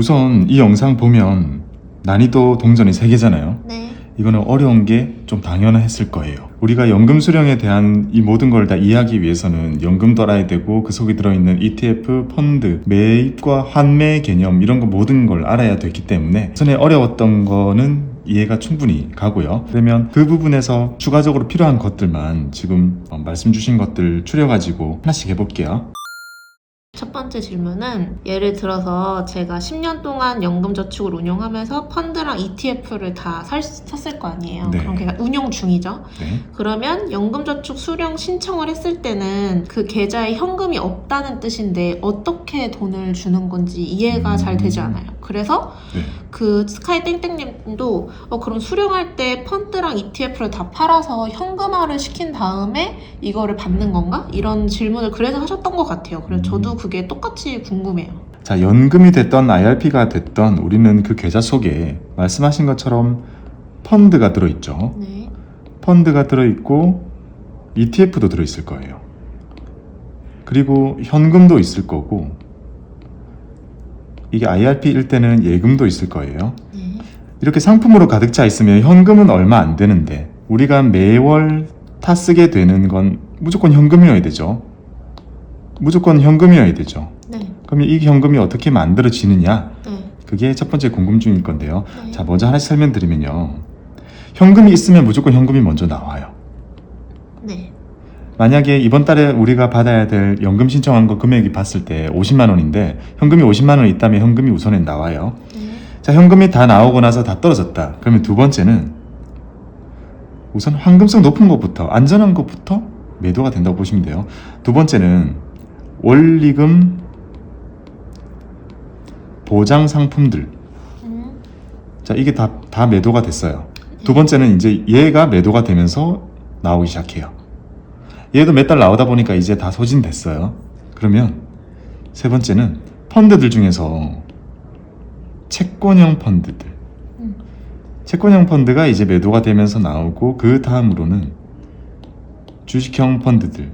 우선 이 영상 보면 난이도 동전이 3개잖아요. 네. 이거는 어려운 게 좀 당연했을 거예요. 우리가 연금 수령에 대한 이 모든 걸 다 이해하기 위해서는 연금도 알아야 되고 그 속에 들어있는 ETF, 펀드, 매입과 환매 개념 이런 거 모든 걸 알아야 됐기 때문에 전에 어려웠던 거는 이해가 충분히 가고요. 그러면 그 부분에서 추가적으로 필요한 것들만 지금 말씀 주신 것들 추려가지고 하나씩 해볼게요. 첫 번째 질문은 예를 들어서 제가 10년 동안 연금저축을 운용하면서 펀드랑 ETF를 다 샀을 거 아니에요. 네. 그럼 걔가 운용 중이죠. 네. 그러면 연금저축 수령 신청을 했을 때는 그 계좌에 현금이 없다는 뜻인데 어떻게 돈을 주는 건지 이해가 잘 되지 않아요. 그래서 네. 그 스카이 땡땡님도 그럼 수령할 때 펀드랑 ETF를 다 팔아서 현금화를 시킨 다음에 이거를 받는 건가? 이런 질문을 그래서 하셨던 것 같아요. 그래서 저도 그게 똑같이 궁금해요. 자, 연금이 됐던 IRP가 됐던 우리는 그 계좌 속에 말씀하신 것처럼 펀드가 들어있죠. 네. 펀드가 들어있고 ETF도 들어있을 거예요. 그리고 현금도 있을 거고 이게 IRP일 때는 예금도 있을 거예요. 네. 이렇게 상품으로 가득 차 있으면 현금은 얼마 안 되는데 우리가 매월 타쓰게 되는 건 무조건 현금이어야 되죠. 무조건 현금이어야 되죠. 네. 그러면 이 현금이 어떻게 만들어지느냐? 네. 그게 첫 번째 궁금증일 건데요. 네. 자, 먼저 하나씩 설명드리면요. 현금이 있으면 무조건 현금이 먼저 나와요. 네. 만약에 이번 달에 우리가 받아야 될 연금 신청한 거 금액이 봤을 때 50만 원인데 현금이 50만 원 있다면 현금이 우선에 나와요. 네. 자, 현금이 다 나오고 나서 다 떨어졌다. 그러면 두 번째는 우선 환금성 높은 것부터 안전한 것부터 매도가 된다고 보시면 돼요. 두 번째는 원리금 보장 상품들. 자, 이게 다 매도가 됐어요. 두 번째는 이제 얘가 매도가 되면서 나오기 시작해요. 얘도 몇 달 나오다 보니까 이제 다 소진됐어요. 그러면 세 번째는 펀드들 중에서 채권형 펀드들. 채권형 펀드가 이제 매도가 되면서 나오고 그 다음으로는 주식형 펀드들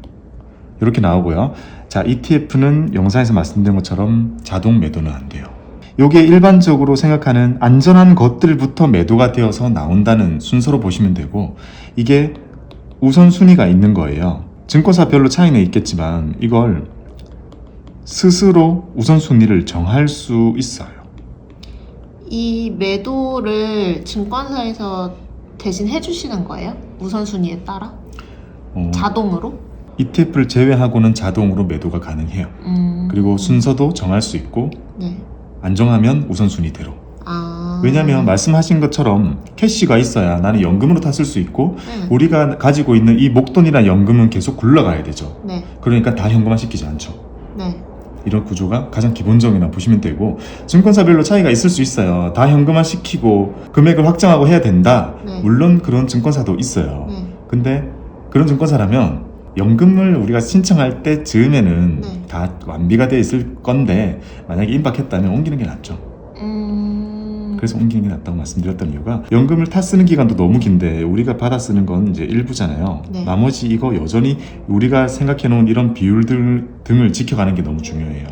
이렇게 나오고요. 자, ETF는 영상에서 말씀드린 것처럼 자동 매도는 안 돼요. 요게 일반적으로 생각하는 안전한 것들부터 매도가 되어서 나온다는 순서로 보시면 되고 이게 우선순위가 있는 거예요. 증권사별로 차이는 있겠지만 이걸 스스로 우선순위를 정할 수 있어요. 이 매도를 증권사에서 대신 해주시는 거예요? 우선순위에 따라? 자동으로? ETF를 제외하고는 자동으로 매도가 가능해요. 그리고 순서도 정할 수 있고 네. 안 정하면 우선순위대로. 왜냐면 말씀하신 것처럼 캐시가 있어야 나는 연금으로 탔을 수 있고 우리가 가지고 있는 이 목돈이란 연금은 계속 굴러가야 되죠. 네. 그러니까 다 현금화 시키지 않죠. 네. 이런 구조가 가장 기본적이나 보시면 되고 증권사별로 차이가 있을 수 있어요. 다 현금화 시키고 금액을 확정하고 해야 된다. 네. 물론 그런 증권사도 있어요. 네. 근데 그런 증권사라면 연금을 우리가 신청할 때 즈음에는 네. 다 완비가 돼 있을 건데 만약에 임박했다면 옮기는 게 낫죠. 그래서 옮기는 게 낫다고 말씀드렸던 이유가 연금을 타 쓰는 기간도 너무 긴데 우리가 받아 쓰는 건 이제 일부잖아요. 네. 나머지 이거 여전히 우리가 생각해 놓은 이런 비율들 등을 지켜가는 게 너무 중요해요.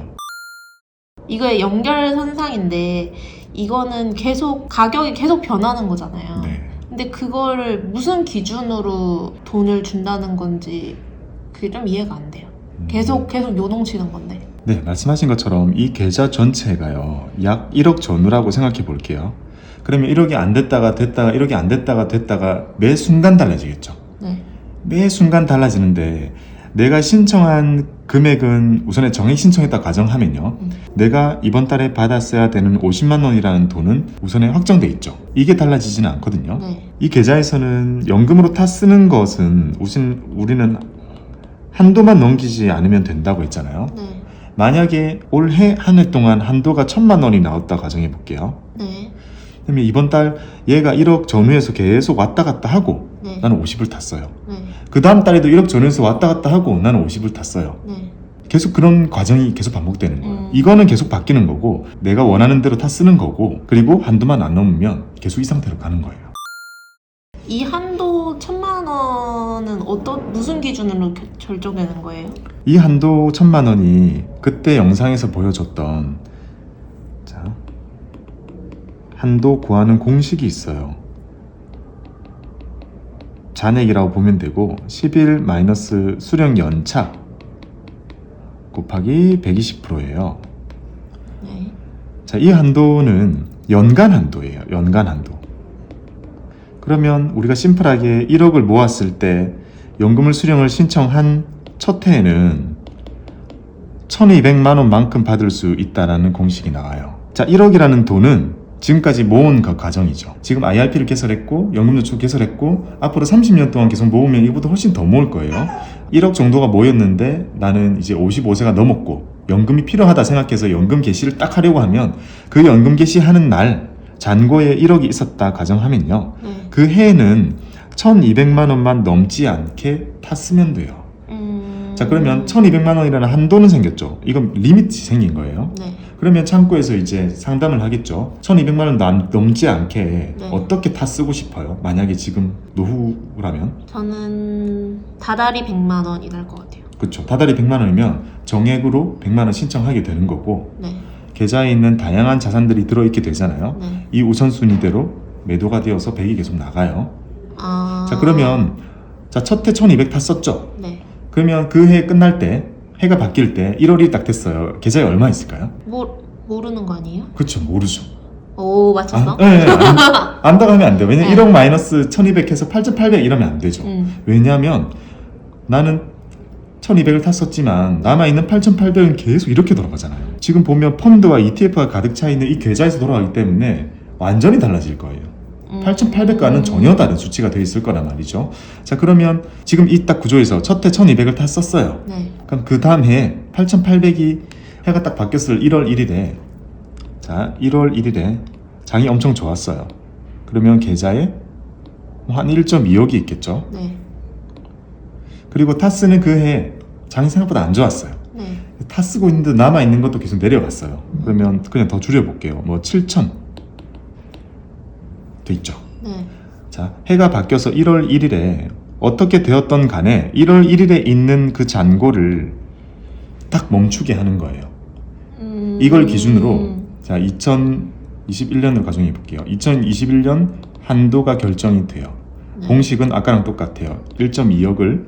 이거의 연결선상인데 이거는 계속 가격이 계속 변하는 거잖아요. 네. 근데 그거를 무슨 기준으로 돈을 준다는 건지 그게 좀 이해가 안 돼요. 계속 요동치는 건데. 네, 말씀하신 것처럼 이 계좌 전체가요 약 1억 전후라고 생각해 볼게요. 그러면 1억이 안 됐다가 1억이 안 됐다가 매 순간 달라지겠죠. 네. 매 순간 달라지는데 내가 신청한 금액은 우선에 정액 신청했다 가정하면요 내가 이번 달에 받았어야 되는 50만 원이라는 돈은 우선에 확정돼 있죠. 이게 달라지지는 않거든요. 네. 이 계좌에서는 연금으로 타 쓰는 것은 우리는 한도만 넘기지 않으면 된다고 했잖아요. 네. 만약에 올해 한 해 동안 한도가 1,000만 원이 나왔다 가정해 볼게요. 네. 그러면 이번 달 얘가 1억 전후에서 계속 왔다 갔다 하고 네. 나는 50을 탔어요. 네. 그 다음 달에도 1억 전후에서 왔다 갔다 하고 나는 50을 탔어요. 네. 계속 그런 과정이 계속 반복되는 거예요. 이거는 계속 바뀌는 거고 내가 원하는 대로 타 쓰는 거고 그리고 한도만 안 넘으면 계속 이 상태로 가는 거예요. 이 한도 1,000만 원은 무슨 기준으로 결정되는 거예요? 이 한도 1,000만 원이 그때 영상에서 보여줬던 자 한도 구하는 공식이 있어요. 잔액이라고 보면 되고 10일 마이너스 수령 연차 곱하기 120%예요. 네. 자, 이 한도는 연간 한도예요. 연간 한도. 그러면 우리가 심플하게 1억을 모았을 때 연금을 수령을 신청한 첫 해에는 1200만 원만큼 받을 수 있다라는 공식이 나와요. 자, 1억이라는 돈은 지금까지 모은 그 과정이죠. 지금 IRP를 개설했고 연금저축 개설했고 앞으로 30년 동안 계속 모으면 이보다 훨씬 더 모을 거예요. 1억 정도가 모였는데 나는 이제 55세가 넘었고 연금이 필요하다 생각해서 연금 개시를 딱 하려고 하면 그 연금 개시하는 날 잔고에 1억이 있었다 가정하면요. 그 해에는 1200만 원만 넘지 않게 탔으면 돼요. 자, 그러면 1200만 원이라는 한도는 생겼죠. 이건 리미트 생긴 거예요. 네. 그러면 창구에서 이제 상담을 하겠죠. 1200만 원 넘지 않게 네. 어떻게 다 쓰고 싶어요? 만약에 지금 노후라면? 저는 다달이 100만 원이 날 것 같아요. 그렇죠. 다달이 100만 원이면 정액으로 100만 원 신청하게 되는 거고 네. 계좌에 있는 다양한 자산들이 들어있게 되잖아요. 네. 이 우선순위대로 매도가 되어서 100이 계속 나가요. 아. 자, 그러면 자, 첫 해 1200 탔었죠. 네. 그러면 그 해 끝날 때 해가 바뀔 때 1월이 딱 됐어요. 계좌에 얼마 있을까요? 모르는 거 아니에요? 그렇죠. 모르죠. 오, 맞췄어? 네, 안다고 하면 안 돼요. 왜냐면 네. 1억 마이너스 1200 해서 8800 이러면 안 되죠. 왜냐하면 나는 1200을 탔었지만 남아있는 8800은 계속 이렇게 돌아가잖아요. 지금 보면 펀드와 ETF가 가득 차 있는 이 계좌에서 돌아가기 때문에 완전히 달라질 거예요. 8800과는 전혀 다른 수치가 되어 있을 거란 말이죠. 자, 그러면 지금 이 딱 구조에서 첫 해 1200을 탔었어요. 네. 그럼 그 다음 해에 8800이 해가 딱 바뀌었을 1월 1일에 자, 1월 1일에 장이 엄청 좋았어요. 그러면 계좌에 한 1.2억이 있겠죠. 네. 그리고 타스는 그 해 장이 생각보다 안 좋았어요. 네. 타 쓰고 있는데 남아있는 것도 계속 내려갔어요. 그러면 그냥 더 줄여볼게요. 뭐 7천 돼 있죠. 네. 자, 해가 바뀌어서 1월 1일에 어떻게 되었던 간에 1월 1일에 있는 그 잔고를 딱 멈추게 하는 거예요. 이걸 기준으로 자, 2021년으로 가정해 볼게요. 2021년 한도가 결정이 돼요. 네. 공식은 아까랑 똑같아요. 1.2억을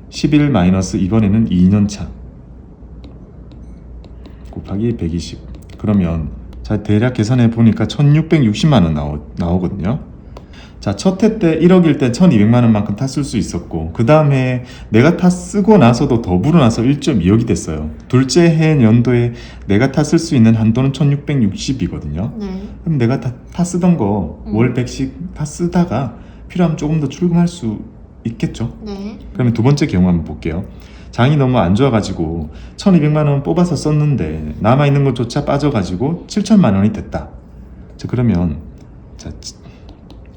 11 마이너스 이번에는 2년차 곱하기 120. 그러면 자, 대략 계산해 보니까 1660만 원 나오거든요. 자, 첫 해 때 1억일 때 1200만 원만큼 탔을 수 있었고 그 다음에 내가 타 쓰고 나서도 더 불어나서 1.2억이 됐어요. 둘째 해 연도에 내가 탔을 수 있는 한도는 1660이거든요. 네. 그럼 내가 타 쓰던 거 월 100씩 타 쓰다가 필요하면 조금 더 출금할 수 있겠죠. 네. 그러면 두 번째 경우 한번 볼게요. 장이 너무 안 좋아가지고 1200만 원 뽑아서 썼는데 남아있는 것조차 빠져가지고 7천만 원이 됐다. 자, 그러면 자,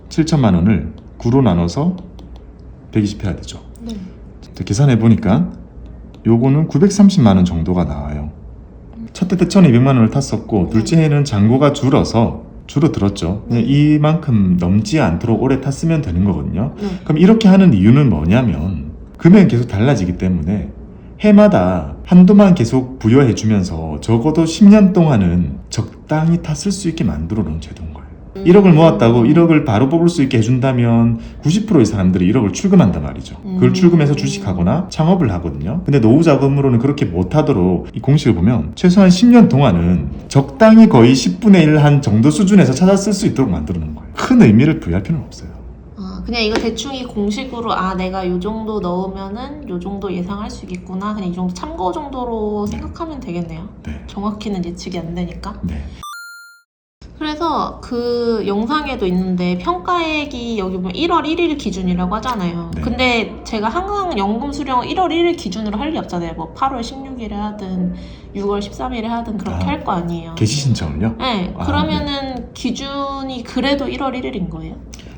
7천만 원을 9로 나눠서 120 해야 되죠. 네. 자, 계산해 보니까 요거는 930만 원 정도가 나와요. 첫 해 때 1200만 원을 탔었고 둘째 해는 잔고가 줄어들었죠. 그냥 이만큼 넘지 않도록 오래 탔으면 되는 거거든요. 네. 그럼 이렇게 하는 이유는 뭐냐면 금액이 계속 달라지기 때문에 해마다 한도만 계속 부여해 주면서 적어도 10년 동안은 적당히 탔을 수 있게 만들어 놓은 제도인 거예요. 1억을 모았다고 1억을 바로 뽑을 수 있게 해준다면 90%의 사람들이 1억을 출금한단 말이죠. 그걸 출금해서 주식하거나 창업을 하거든요. 근데 노후 자금으로는 그렇게 못하도록 이 공식을 보면 최소한 10년 동안은 적당히 거의 10분의 1 한 정도 수준에서 찾아 쓸 수 있도록 만들어 놓은 거예요. 큰 의미를 부여할 필요는 없어요. 그냥 이거 대충 이 공식으로 내가 요 정도 넣으면은 요 정도 예상할 수 있겠구나. 그냥 이 정도 참고 정도로 생각하면 되겠네요. 네. 정확히는 예측이 안 되니까. 네. 그래서 그 영상에도 있는데 평가액이 여기 보면 1월 1일 기준이라고 하잖아요. 네. 근데 제가 항상 연금 수령을 1월 1일 기준으로 할 리 없잖아요. 뭐 8월 16일에 하든 6월 13일에 하든 그렇게 할 거 아니에요. 개시 신청을요? 네. 그러면은 기준이 그래도 1월 1일인 거예요?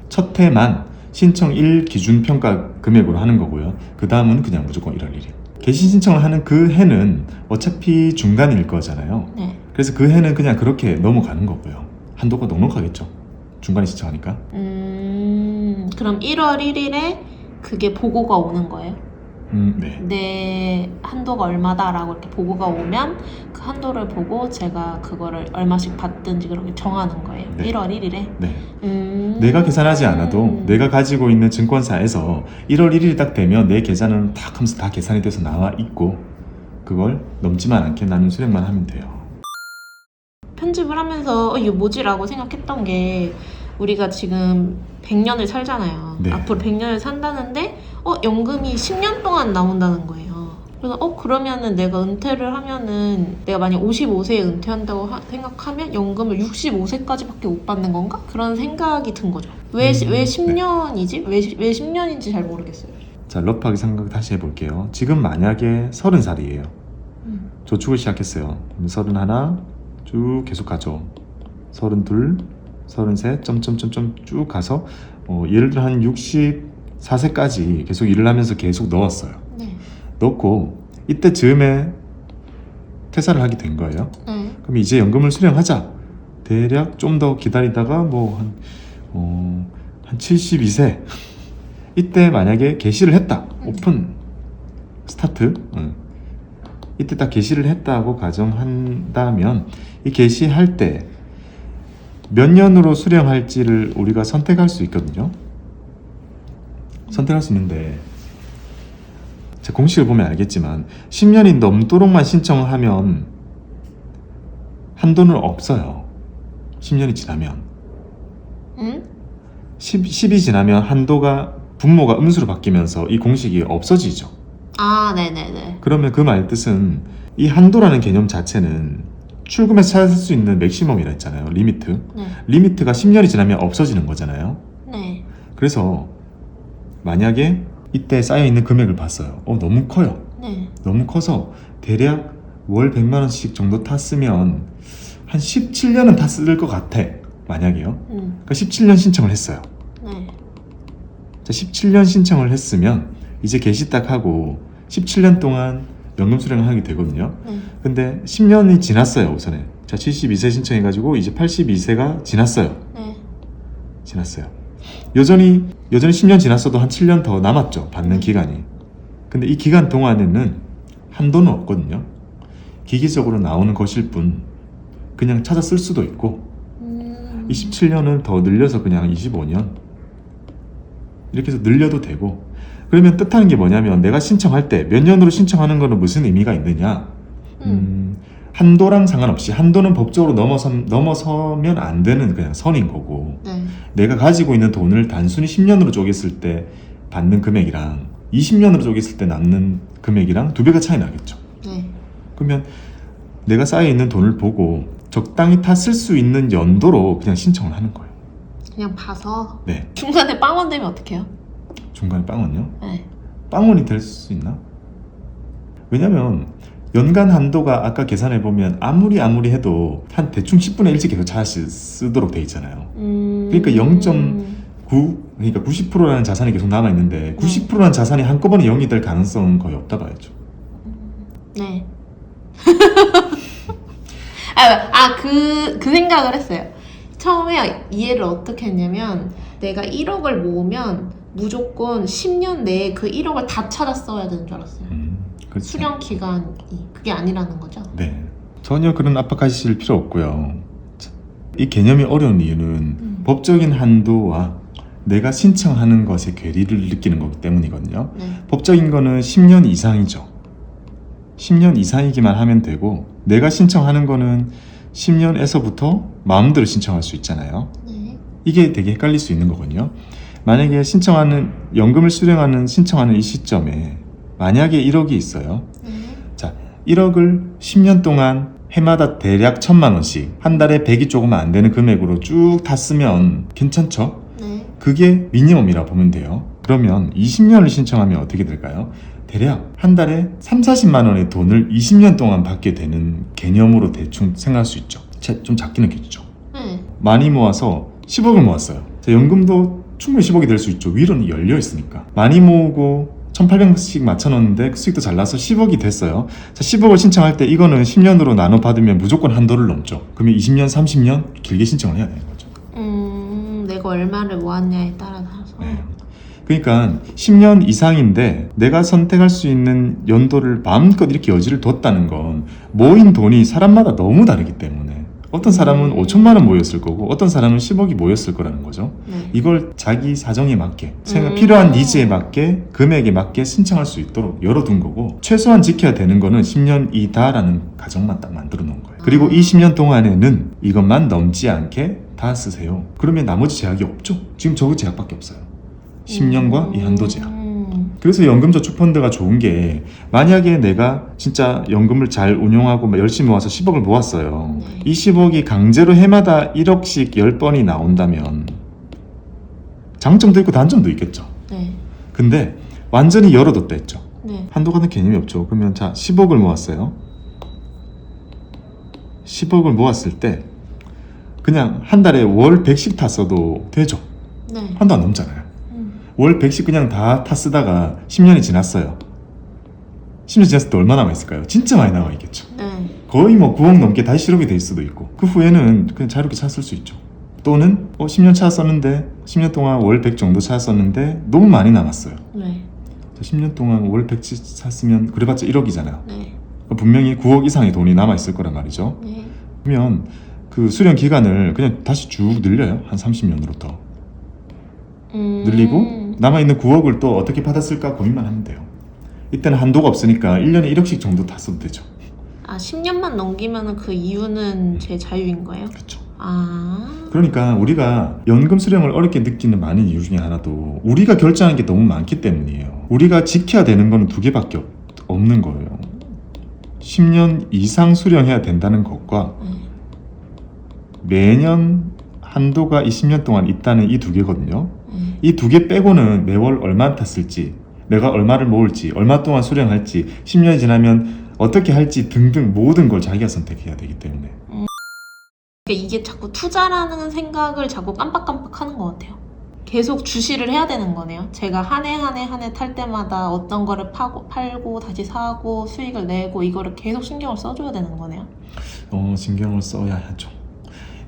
첫 해만 신청 1 기준 평가 금액으로 하는 거고요. 그 다음은 그냥 무조건 1월 1일. 개시 신청을 하는 그 해는 어차피 중간일 거잖아요. 네. 그래서 그 해는 그냥 그렇게 넘어가는 거고요. 한도가 넉넉하겠죠. 중간에 신청하니까. 그럼 1월 1일에 그게 보고가 오는 거예요? 네. 내 한도가 얼마다라고 이렇게 보고가 오면 그 한도를 보고 제가 그거를 얼마씩 받든지 그렇게 정하는 거예요. 네. 1월 1일에. 네. 내가 계산하지 않아도 내가 가지고 있는 증권사에서 1월 1일이 딱 되면 내 계좌는 탁 하면서 다 계산이 돼서 나와 있고 그걸 넘지만 않게 나는 수령만 하면 돼요. 편집을 하면서 이게 뭐지라고 생각했던 게 우리가 지금 100년을 살잖아요. 네. 앞으로 100년을 산다는데 연금이 10년 동안 나온다는 거예요. 그래서 그러면은 내가 은퇴를 하면은 내가 만약 55세에 은퇴한다고 생각하면 연금을 65세까지밖에 못 받는 건가? 그런 생각이 든 거죠. 왜 10년이지? 왜 10년인지 잘 모르겠어요. 자, 러프하게 생각 다시 해볼게요. 지금 만약에 30살이에요. 저축을 시작했어요. 그럼 31 쭉 계속 가죠. 32, 33, 점점점점 쭉 가서 예를 들어 한 64세까지 계속 일을 하면서 계속 넣었어요. 네. 넣고 이때 즈음에 퇴사를 하게 된 거예요. 네. 그럼 이제 연금을 수령하자. 대략 좀 더 기다리다가 한 72세 이때 만약에 개시를 했다. 오픈 스타트. 이때 딱 개시를 했다고 가정한다면 이 개시할 때 몇 년으로 수령할지를 우리가 선택할 수 있거든요. 선택할 수 있는데 제 공식을 보면 알겠지만 10년이 넘도록만 신청을 하면 한도는 없어요. 10년이 지나면 10이 지나면 한도가 분모가 음수로 바뀌면서 이 공식이 없어지죠. 아, 네네네. 그러면 그 말 뜻은 이 한도라는 개념 자체는 출금해서 찾을 수 있는 맥시멈이라 했잖아요. 리미트. 네. 리미트가 10년이 지나면 없어지는 거잖아요. 네. 그래서 만약에 이때 쌓여있는 금액을 봤어요. 너무 커요. 네. 너무 커서 대략 월 100만 원씩 정도 탔으면 한 17년은 탔을 것 같아. 만약에요. 그러니까 17년 신청을 했어요. 네. 자, 17년 신청을 했으면 이제 개시 딱 하고 17년 동안 연금 수령을 하게 되거든요. 근데 10년이 지났어요. 우선에. 자, 72세 신청해가지고 이제 82세가 지났어요. 네. 지났어요. 여전히 10년 지났어도 한 7년 더 남았죠. 받는 기간이. 근데 이 기간 동안에는 한도는 없거든요. 기기적으로 나오는 것일 뿐 그냥 찾아 쓸 수도 있고 27년은 더 늘려서 그냥 25년 이렇게 해서 늘려도 되고 그러면 뜻하는 게 뭐냐면 내가 신청할 때 몇 년으로 신청하는 거는 무슨 의미가 있느냐 한도랑 상관없이 한도는 법적으로 넘어서면 안 되는 그냥 선인 거고 네. 내가 가지고 있는 돈을 단순히 10년으로 쪼갰을 때 받는 금액이랑 20년으로 쪼갰을 때 남는 금액이랑 2배가 차이 나겠죠. 네. 그러면 내가 쌓여있는 돈을 보고 적당히 다 쓸 수 있는 연도로 그냥 신청을 하는 거예요. 그냥 봐서 네. 중간에 빵원 되면 어떡해요? 중간에 빵원요? 네. 빵원이 될 수 있나? 왜냐면 연간 한도가 아까 계산해보면 아무리 해도 한 대충 10분의 1씩 계속 차씩 쓰도록 돼 있잖아요. 그러니까 0.9 그러니까 90%라는 자산이 계속 남아있는데 90%라는 자산이 한꺼번에 0이 될 가능성은 거의 없다 봐야죠. 네. 그 생각을 했어요. 처음에 이해를 어떻게 했냐면 내가 1억을 모으면 무조건 10년 내에 그 1억을 다 찾아 써야 되는 줄 알았어요. 그렇죠. 수령 기간이 그게 아니라는 거죠? 네. 전혀 그런 압박하실 필요 없고요. 이 개념이 어려운 이유는 법적인 한도와 내가 신청하는 것의 괴리를 느끼는 거기 때문이거든요. 네. 법적인 거는 10년 이상이죠. 10년 이상이기만 하면 되고 내가 신청하는 거는 10년에서부터 마음대로 신청할 수 있잖아요. 네. 이게 되게 헷갈릴 수 있는 거거든요. 만약에 연금을 수령하는 신청하는 이 시점에 만약에 1억이 있어요. 자, 1억을 10년 동안 해마다 대략 1,000만 원씩 한 달에 100이 조금 안 되는 금액으로 쭉 다 쓰면 괜찮죠? 네. 그게 미니멈이라 보면 돼요. 그러면 20년을 신청하면 어떻게 될까요? 대략 한 달에 30-40만 원의 돈을 20년 동안 받게 되는 개념으로 대충 생각할 수 있죠. 좀 작긴 하겠죠. 네. 많이 모아서 10억을 모았어요. 자, 연금도 충분히 10억이 될 수 있죠. 위로는 열려 있으니까. 많이 모으고 1,800씩 맞춰놓는데 수익도 잘 나서 10억이 됐어요. 자, 10억을 신청할 때 이거는 10년으로 나눠 받으면 무조건 한도를 넘죠. 그러면 20년, 30년 길게 신청을 해야 되는 거죠. 내가 얼마를 모았냐에 따라서. 네. 그러니까 10년 이상인데 내가 선택할 수 있는 연도를 마음껏 이렇게 여지를 뒀다는 건 모인 돈이 사람마다 너무 다르기 때문에 어떤 사람은 5천만 원 모였을 거고 어떤 사람은 10억이 모였을 거라는 거죠. 네. 이걸 자기 사정에 맞게 필요한 니즈에 맞게 금액에 맞게 신청할 수 있도록 열어둔 거고 최소한 지켜야 되는 거는 10년이다라는 가정만 딱 만들어 놓은 거예요. 그리고 이 10년 동안에는 이것만 넘지 않게 다 쓰세요. 그러면 나머지 제약이 없죠. 지금 저거 제약밖에 없어요. 10년과 이 한도 제약. 그래서 연금저축펀드가 좋은 게 만약에 내가 진짜 연금을 잘 운용하고 열심히 모아서 10억을 모았어요. 네. 이 10억이 강제로 해마다 1억씩 10번이 나온다면 장점도 있고 단점도 있겠죠. 네. 근데 완전히 열어뒀다 했죠. 네. 한도 같은 개념이 없죠. 그러면 자 10억을 모았어요. 10억을 모았을 때 그냥 한 달에 월 100씩 탔어도 되죠. 네. 한도 안 넘잖아요. 월 100씩 그냥 다 쓰다가 10년이 지났어요. 10년 지났을 때 얼마 남아있을까요? 진짜 많이 남아있겠죠. 네. 거의 뭐 9억 넘게 다시 실업이 될 수도 있고 그 후에는 그냥 자유롭게 차 쓸 수 있죠. 또는 10년 차 썼는데 10년 동안 월 100 정도 차 썼는데 너무 많이 남았어요. 네. 10년 동안 월 100씩 샀으면 그래봤자 1억이잖아요. 네. 분명히 9억 이상의 돈이 남아있을 거란 말이죠. 네. 그러면 그 수령 기간을 그냥 다시 쭉 늘려요. 한 30년으로 더 늘리고 남아있는 9억을 또 어떻게 받았을까 고민만 하면 돼요. 이때는 한도가 없으니까 1년에 1억씩 정도 다 써도 되죠. 아, 10년만 넘기면 그 이유는 제 자유인 거예요? 그렇죠. 아. 그러니까 우리가 연금 수령을 어렵게 느끼는 많은 이유 중에 하나도 우리가 결정하는 게 너무 많기 때문이에요. 우리가 지켜야 되는 거는 두 개밖에 없는 거예요. 10년 이상 수령해야 된다는 것과 네. 매년 한도가 20년 동안 있다는 이 두 개거든요. 이 두 개 빼고는 매월 얼마 탔을지, 내가 얼마를 모을지, 얼마 동안 수령할지, 10년이 지나면 어떻게 할지 등등 모든 걸 자기가 선택해야 되기 때문에. 그러니까 이게 자꾸 투자라는 생각을 자꾸 깜빡깜빡 하는 것 같아요. 계속 주시를 해야 되는 거네요. 제가 한 해 탈 때마다 어떤 거를 팔고 다시 사고 수익을 내고 이거를 계속 신경을 써줘야 되는 거네요. 신경을 써야 하죠.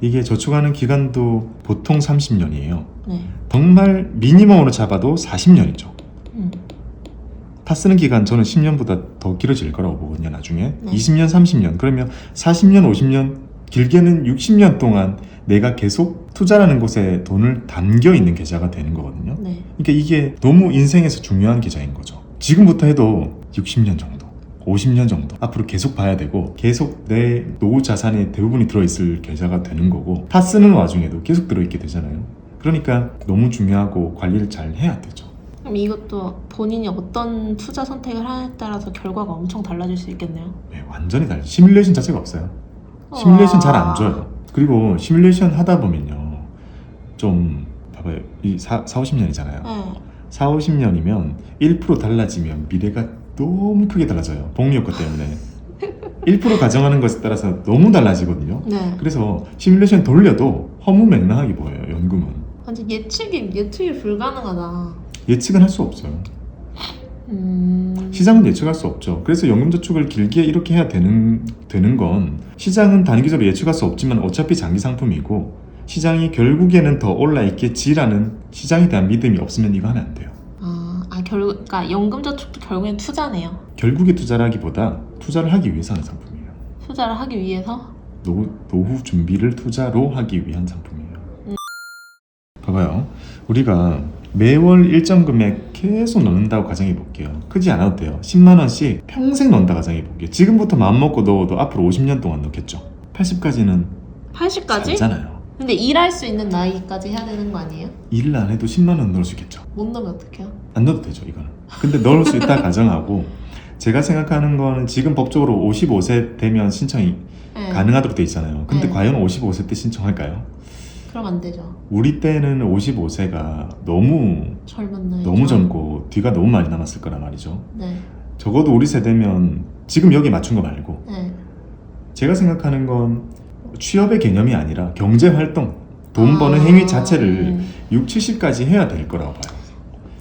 이게 저축하는 기간도 보통 30년이에요. 네. 정말 미니멈으로 잡아도 40년이죠. 다 쓰는 기간 저는 10년보다 더 길어질 거라고 보거든요. 나중에 네. 20년, 30년 그러면 40년, 50년 길게는 60년 동안 내가 계속 투자라는 곳에 돈을 담겨 있는 계좌가 되는 거거든요. 네. 그러니까 이게 너무 인생에서 중요한 계좌인 거죠. 지금부터 해도 60년 정도 50년 정도 앞으로 계속 봐야 되고 계속 내 노후 자산의 대부분이 들어있을 계좌가 되는 거고 다 쓰는 와중에도 계속 들어있게 되잖아요. 그러니까 너무 중요하고 관리를 잘 해야 되죠. 그럼 이것도 본인이 어떤 투자 선택을 하느냐에 따라서 결과가 엄청 달라질 수 있겠네요. 네, 완전히 달라요. 시뮬레이션 자체가 없어요. 시뮬레이션 잘 안 줘요. 그리고 시뮬레이션 하다 보면요 좀 봐봐요. 이 50년이잖아요. 네. 50년이면 1% 달라지면 미래가 너무 크게 달라져요. 복리효과 때문에 1% 가정하는 것에 따라서 너무 달라지거든요. 네. 그래서 시뮬레이션 돌려도 허무맹랑하게 보여요. 연금은 완전 예측이 불가능하다. 예측은 할 수 없어요. 시장은 예측할 수 없죠. 그래서 연금저축을 길게 이렇게 해야 되는 건 시장은 단기적으로 예측할 수 없지만 어차피 장기 상품이고 시장이 결국에는 더 올라 있겠지라는 시장에 대한 믿음이 없으면 이거 하면 안 돼요. 그러니까 연금저축도 결국엔 투자네요. 결국에 투자라기보다 투자를 하기 위해서 하는 상품이에요. 투자를 하기 위해서? 노후 준비를 투자로 하기 위한 상품이에요. 봐봐요. 우리가 매월 일정 금액 계속 넣는다고 가정해 볼게요. 크지 않아도 돼요. 10만 원씩 평생 넣는다 가정해 볼게요. 지금부터 마음먹고 넣어도 앞으로 50년 동안 넣겠죠. 80까지는 80까지? 살잖아요. 근데 일할 수 있는 나이까지 해야 되는 거 아니에요? 일을 안 해도 10만 원 넣을 수 있겠죠. 못 넣으면 어떡해요? 안 넣어도 되죠, 이거는. 근데 넣을 수 있다 가정하고 제가 생각하는 거는 지금 법적으로 55세 되면 신청이 네. 가능하도록 돼 있잖아요. 근데 네. 과연 55세 때 신청할까요? 그럼 안 되죠. 우리 때는 55세가 너무 젊은 나이. 너무 젊고 뒤가 너무 많이 남았을 거란 말이죠. 네. 적어도 우리 세대면 지금 여기 맞춘 거 말고 네. 제가 생각하는 건 취업의 개념이 아니라 경제활동, 돈 버는 행위 자체를 6, 70까지 해야 될 거라고 봐요.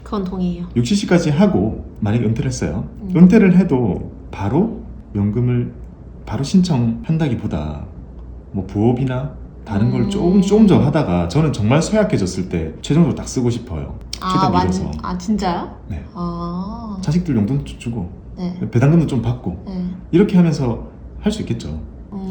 그건 동의해요. 6, 70까지 하고 만약에 은퇴를 했어요. 은퇴를 해도 바로 연금을 바로 신청한다기보다 뭐 부업이나 다른 걸 조금 더 하다가 저는 정말 쇠약해졌을 때 최종적으로 딱 쓰고 싶어요. 최대한 밀어서. 아 진짜요? 네. 아. 자식들 용돈도 주고 네. 배당금도 좀 받고 네. 이렇게 하면서 할 수 있겠죠.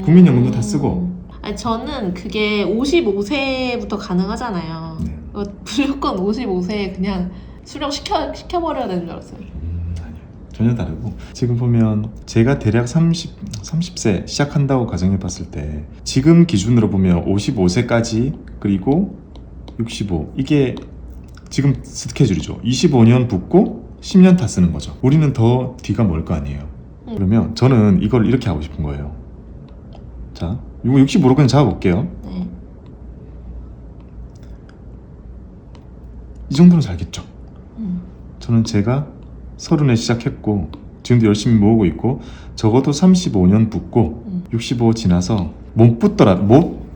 국민연금도 다 쓰고. 아니 저는 그게 55세부터 가능하잖아요. 네. 무조건 55세에 그냥 수령 시켜버려야 되는 줄 알았어요. 아니요. 전혀 다르고 지금 보면 제가 대략 30세 시작한다고 가정해 봤을 때 지금 기준으로 보면 55세까지 그리고 65 이게 지금 스케줄이죠. 25년 붙고 10년 다 쓰는 거죠. 우리는 더 뒤가 멀 거 아니에요. 그러면 저는 이걸 이렇게 하고 싶은 거예요. 자, 이거 65로 그냥 잡아볼게요. 네. 이 정도는 살겠죠. 음. 저는 제가 30에 시작했고 지금도 열심히 모으고 있고 적어도 35년 붙고 65 지나서 못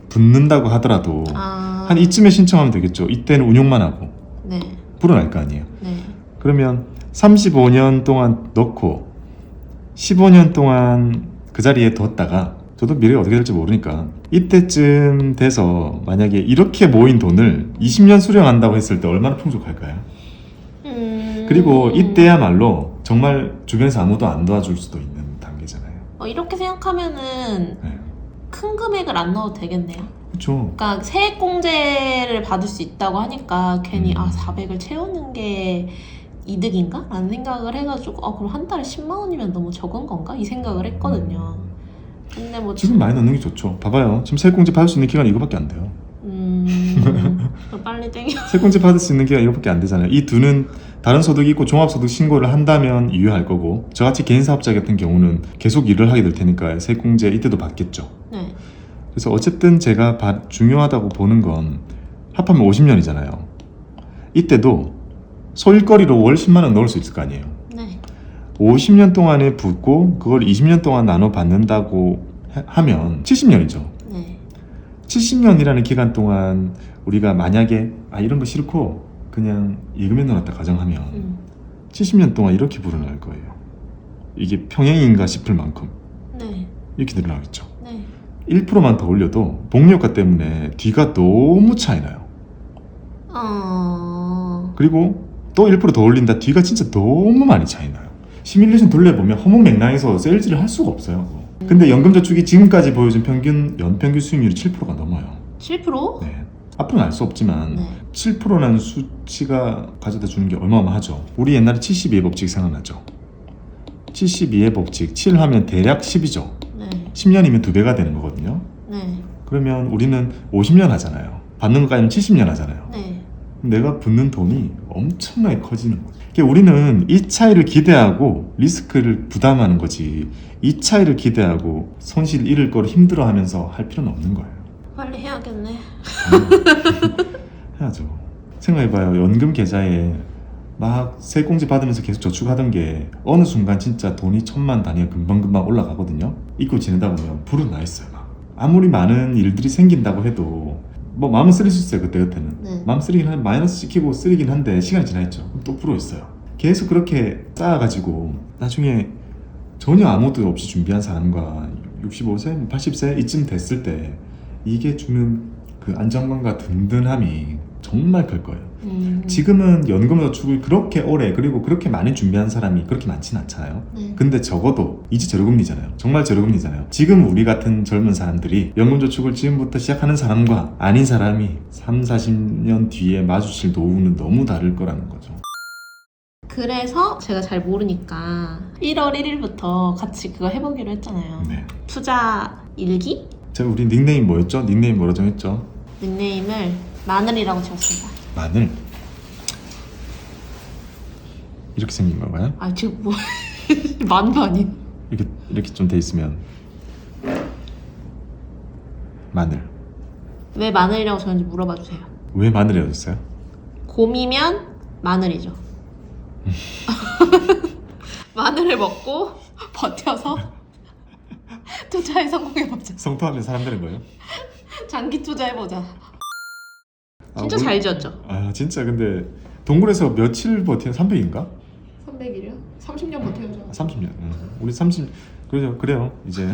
붙는다고 하더라도 한 이쯤에 신청하면 되겠죠. 이때는 운용만 하고 네. 불어날 거 아니에요. 네. 그러면 35년 동안 넣고 15년 동안 그 자리에 뒀다가 저도 미래가 어떻게 될지 모르니까 이때쯤 돼서 만약에 이렇게 모인 돈을 20년 수령한다고 했을 때 얼마나 풍족할까요? 그리고 이때야말로 정말 주변에서 아무도 안 도와줄 수도 있는 단계잖아요. 이렇게 생각하면은 네. 큰 금액을 안 넣어도 되겠네요. 그렇죠. 그러니까 세액공제를 받을 수 있다고 하니까 괜히 400을 채우는 게 이득인가? 라는 생각을 해가지고 그럼 한 달에 10만 원이면 너무 적은 건가? 이 생각을 했거든요. 근데 뭐 지금 많이 넣는 게 좋죠. 봐봐요. 지금 세액공제 받을 수 있는 기간이 이거밖에 안 돼요. 빨리 땡겨. 세액공제 받을 수 있는 기간이 이거밖에 안 되잖아요. 이 두는 다른 소득이 있고 종합소득 신고를 한다면 유효할 거고 저같이 개인사업자 같은 경우는 계속 일을 하게 될 테니까 세액공제 이때도 받겠죠. 네. 그래서 어쨌든 제가 중요하다고 보는 건 합하면 50년이잖아요. 이때도 소일거리로 월 10만 원 넣을 수 있을 거 아니에요. 네. 50년 동안에 붙고 그걸 20년 동안 나눠 받는다고 하면 70년이죠. 네. 70년이라는 기간 동안 우리가 만약에 이런 거 싫고 그냥 예금에 넣어놨다 가정하면 70년 동안 이렇게 불어날 거예요. 이게 평행인가 싶을 만큼 네. 이렇게 늘어나겠죠. 네. 1%만 더 올려도 복리효과 때문에 뒤가 너무 차이 나요. 그리고 또 1% 더 올린다 뒤가 진짜 너무 많이 차이 나요. 시뮬레이션 돌려보면 허무맹랑해서 세일즈를 할 수가 없어요. 근데 연금저축이 지금까지 보여준 연평균 수익률이 7%가 넘어요. 7%? 네. 앞으로는 알 수 없지만 네. 7%라는 수치가 가져다 주는 게 어마어마하죠. 우리 옛날에 72의 법칙 생각나죠? 72의 법칙 7 하면 대략 10이죠. 네. 10년이면 2배가 되는 거거든요. 네. 그러면 우리는 50년 하잖아요. 받는 것까지는 70년 하잖아요. 네. 내가 붓는 돈이 엄청나게 커지는 거죠. 그러니까 우리는 이 차이를 기대하고 리스크를 부담하는 거지 이 차이를 기대하고 손실 잃을 거를 힘들어하면서 할 필요는 없는 거예요. 빨리 해야겠네. 해야죠. 생각해봐요. 연금 계좌에 막 세액공제 받으면서 계속 저축하던 게 어느 순간 진짜 돈이 1000만 단위가 금방금방 올라가거든요. 잊고 지내다 보면 불은 나 있어요. 막. 아무리 많은 일들이 생긴다고 해도 뭐 마음은 쓰릴 수 있어요. 그때는 네. 마음 쓰리긴 한데 마이너스 시키고 쓰리긴 한데 시간이 지나있죠. 그럼 또 불어 있어요. 계속 그렇게 쌓아가지고 나중에 전혀 아무것도 없이 준비한 사람과 65세, 80세 이쯤 됐을 때 이게 주는 그 안정감과 든든함이 정말 클 거예요. 지금은 연금저축을 그렇게 오래 그리고 그렇게 많이 준비한 사람이 그렇게 많지는 않잖아요. 네. 근데 적어도 이제 저렴금리잖아요. 정말 저렴금리잖아요. 지금 우리 같은 젊은 사람들이 연금저축을 지금부터 시작하는 사람과 아닌 사람이 3, 40년 뒤에 마주칠 노후는 너무 다를 거라는 거죠. 그래서 제가 잘 모르니까 1월 1일부터 같이 그거 해보기로 했잖아요. 네. 투자 일기? 제가 우리 닉네임 뭐였죠? 닉네임 뭐라 정했죠? 닉네임을 마늘이라고 지었습니다. 마늘. 이렇게 생긴 건가요? 지금 뭐 마늘 아니? 이렇게 좀 돼 있으면 마늘. 왜 마늘이라고 지었는지 물어봐 주세요. 왜 마늘이라고 했어요? 곰이면 마늘이죠. 마늘을 먹고 버텨서 투자에 성공해보자. 성토하는 사람들은 거예요? 장기 투자해보자. 진짜 우리- 잘 지었죠? 진짜 근데 동굴에서 며칠 버티면 300인가? 300일이요? 30년 버텨야죠. 30년. 우리 30 그래요. 이제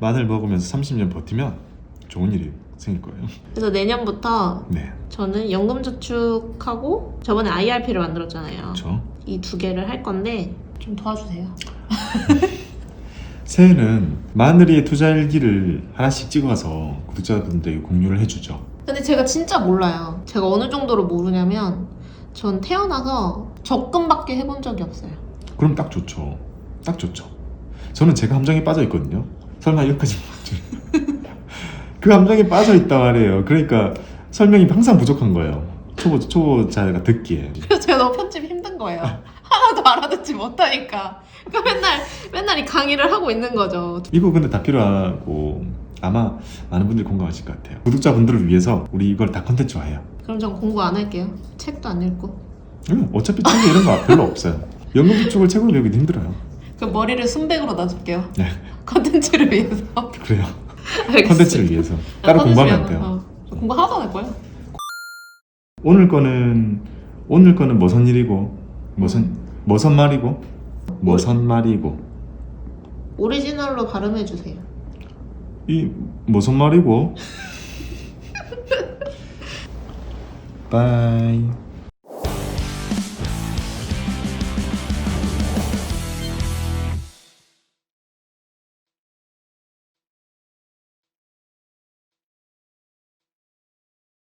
마늘 먹으면서 30년 버티면 좋은 일이 생길 거예요. 그래서 내년부터 네, 저는 연금저축하고 저번에 IRP를 만들었잖아요. 그렇죠. 이 두 개를 할 건데 좀 도와주세요. 새해는 마늘이의 투자 일기를 하나씩 찍어가서 구독자분들에게 공유를 해주죠. 근데 제가 진짜 몰라요. 제가 어느 정도로 모르냐면 전 태어나서 적금밖에 해본 적이 없어요. 그럼 딱 좋죠. 딱 좋죠. 저는 제가 함정에 빠져 있거든요. 설마 여기까지 그 함정에 빠져 있단 말이에요. 그러니까 설명이 항상 부족한 거예요. 초보자가 듣기에. 그래서 제가 너무 편집 힘든 거예요. 하나도 알아듣지 못하니까. 그러니까 맨날 이 강의를 하고 있는 거죠. 이거 근데 다 필요하고 아마 많은 분들이 공감하실 것 같아요. 구독자분들을 위해서 우리 이걸 다 컨텐츠화해요. 그럼 전 공부 안 할게요. 책도 안 읽고. 어차피 책에 이런 거 별로 없어요. 연금저축을 책으로 배우기도 힘들어요. 그럼 머리를 순백으로 놔줄게요. 네, 컨텐츠를 위해서. 그래요. 알겠습니다. 컨텐츠를 위해서 따로 공부하면 안 돼요. 공부 하나도 안 할 거예요. 오늘 거는 무슨 일이고 무슨 말이고 오리지널로 발음해 주세요. 이 무슨 말이고 빠이.